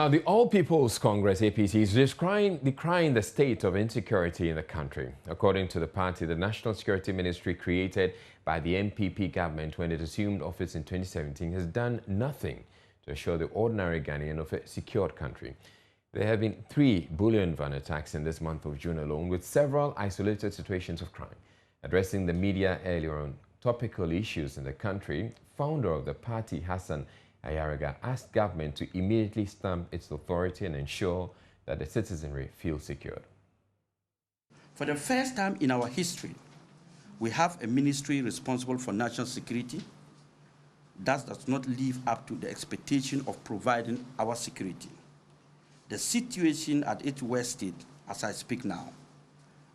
Now, the All People's Congress, APC, is decrying the state of insecurity in the country. According to the party, the National Security Ministry created by the NPP government when it assumed office in 2017 has done nothing to assure the ordinary Ghanaian of a secured country. There have been 3 bullion van attacks in this month of June alone, with several isolated situations of crime. Addressing the media earlier on topical issues in the country, founder of the party, Hassan Ayariga, asked government to immediately stamp its authority and ensure that the citizenry feel secured. For the first time in our history, we have a ministry responsible for national security that does not live up to the expectation of providing our security. The situation at its worst state, as I speak now,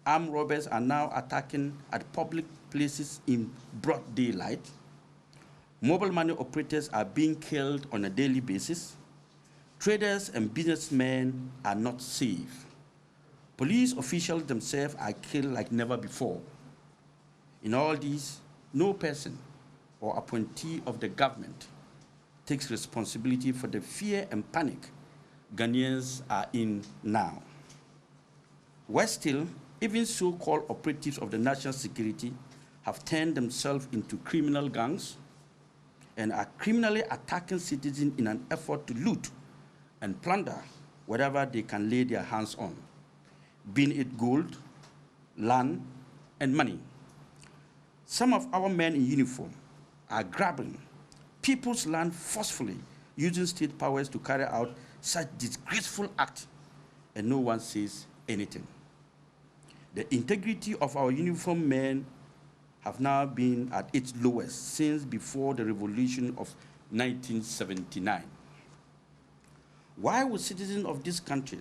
armed robbers are now attacking at public places in broad daylight. Mobile money operators are being killed on a daily basis. Traders and businessmen are not safe. Police officials themselves are killed like never before. In all this, no person or appointee of the government takes responsibility for the fear and panic Ghanaians are in now. Worse still, even so-called operatives of the national security have turned themselves into criminal gangs and are criminally attacking citizens in an effort to loot and plunder whatever they can lay their hands on, be it gold, land, and money. Some of our men in uniform are grabbing people's land forcefully, using state powers to carry out such disgraceful acts, and no one says anything. The integrity of our uniformed men have now been at its lowest since before the revolution of 1979. Why would citizens of this country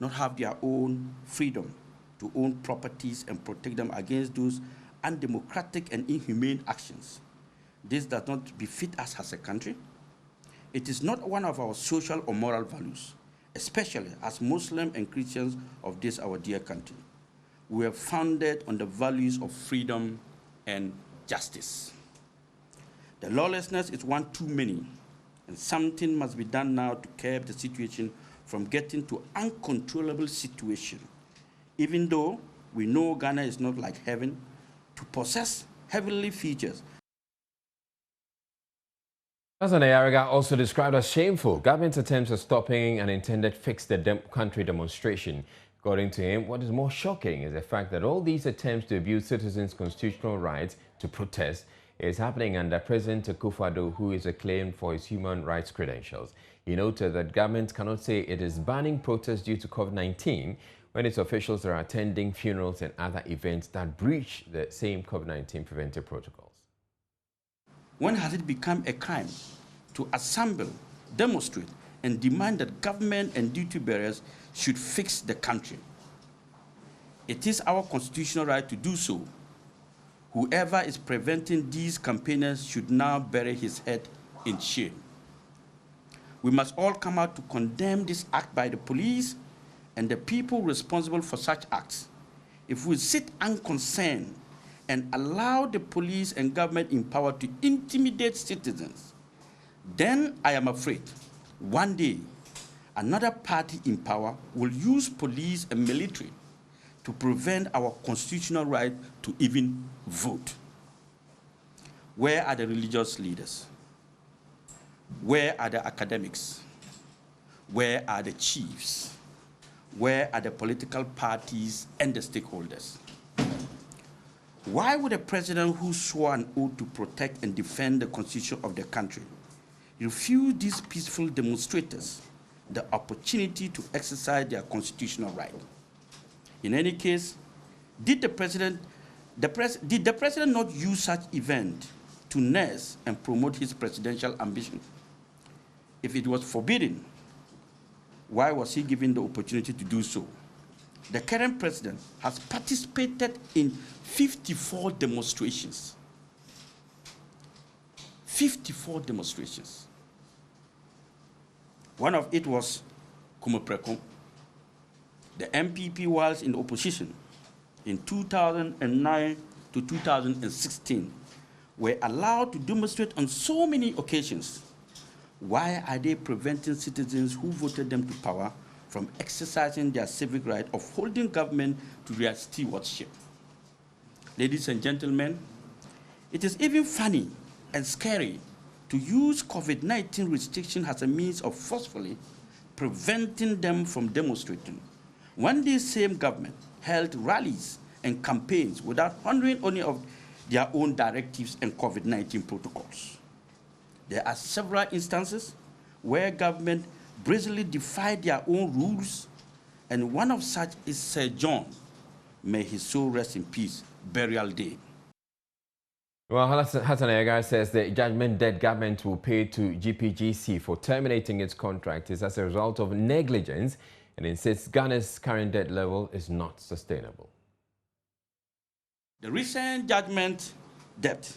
not have their own freedom to own properties and protect them against those undemocratic and inhumane actions? This does not befit us as a country. It is not one of our social or moral values, especially as Muslims and Christians of this our dear country. We are founded on the values of freedom and justice. The lawlessness is one too many, and something must be done now to curb the situation from getting to uncontrollable situation. Even though we know Ghana is not like heaven, to possess heavenly features. Hassan Ayariga also described as shameful government's attempts at stopping an intended Fix the Country demonstration. According to him, what is more shocking is the fact that all these attempts to abuse citizens' constitutional rights to protest is happening under President Akufo-Addo, who is acclaimed for his human rights credentials. He noted that government cannot say it is banning protests due to COVID-19 when its officials are attending funerals and other events that breach the same COVID-19 preventive protocols. When has it become a crime to assemble, demonstrate, and demand that government and duty bearers should fix the country? It is our constitutional right to do so. Whoever is preventing these campaigners should now bury his head in shame. We must all come out to condemn this act by the police and the people responsible for such acts. If we sit unconcerned and allow the police and government in power to intimidate citizens, then I am afraid one day another party in power will use police and military to prevent our constitutional right to even vote. Where are the religious leaders? Where are the academics? Where are the chiefs? Where are the political parties and the stakeholders? Why would a president who swore an oath to protect and defend the constitution of the country refuse these peaceful demonstrators the opportunity to exercise their constitutional right? In any case, did the president not use such event to nurse and promote his presidential ambition? If it was forbidden, why was he given the opportunity to do so? The current president has participated in 54 demonstrations. 54 demonstrations. One of it was Kumopreko. The MPP was in opposition in 2009 to 2016 were allowed to demonstrate on so many occasions. Why are they preventing citizens who voted them to power from exercising their civic right of holding government to their stewardship? Ladies and gentlemen, it is even funny and scary to use COVID-19 restriction as a means of forcefully preventing them from demonstrating, when this same government held rallies and campaigns without honoring any of their own directives and COVID-19 protocols. There are several instances where government brazenly defied their own rules, and one of such is Sir John, may his soul rest in peace, burial day. Well, Ayariga says the judgment that government will pay to GPGC for terminating its contract is as a result of negligence, and insists Ghana's current debt level is not sustainable. The recent judgment debt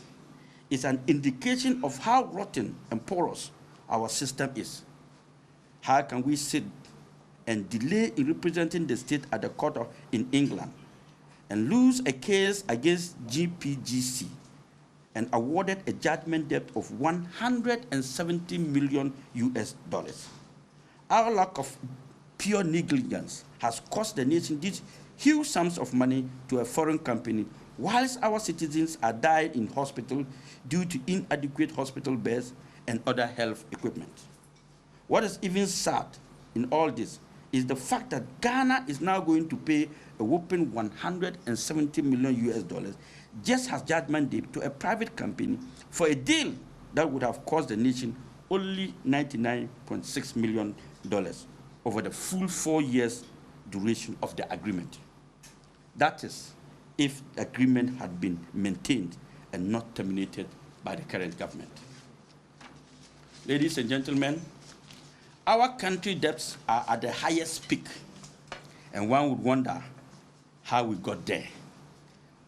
is an indication of how rotten and porous our system is. How can we sit and delay in representing the state at the court in England and lose a case against GPGC and awarded a judgment debt of $170 million US? Our lack of pure negligence has cost the nation these huge sums of money to a foreign company, whilst our citizens are dying in hospital due to inadequate hospital beds and other health equipment. What is even sad in all this is the fact that Ghana is now going to pay a whopping $170 million US just as judgment debt to a private company for a deal that would have cost the nation only $99.6 million over the full 4 years duration of the agreement. That is, if the agreement had been maintained and not terminated by the current government. Ladies and gentlemen, our country debts are at the highest peak, and one would wonder how we got there.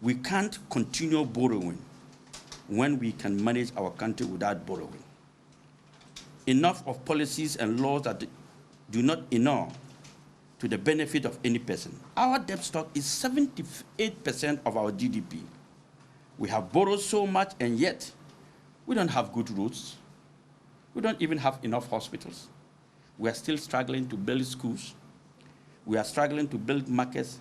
We can't continue borrowing when we can manage our country without borrowing. Enough of policies and laws that do not inure to the benefit of any person. Our debt stock is 78% of our GDP. We have borrowed so much, and yet we don't have good roads. We don't even have enough hospitals. We are still struggling to build schools. We are struggling to build markets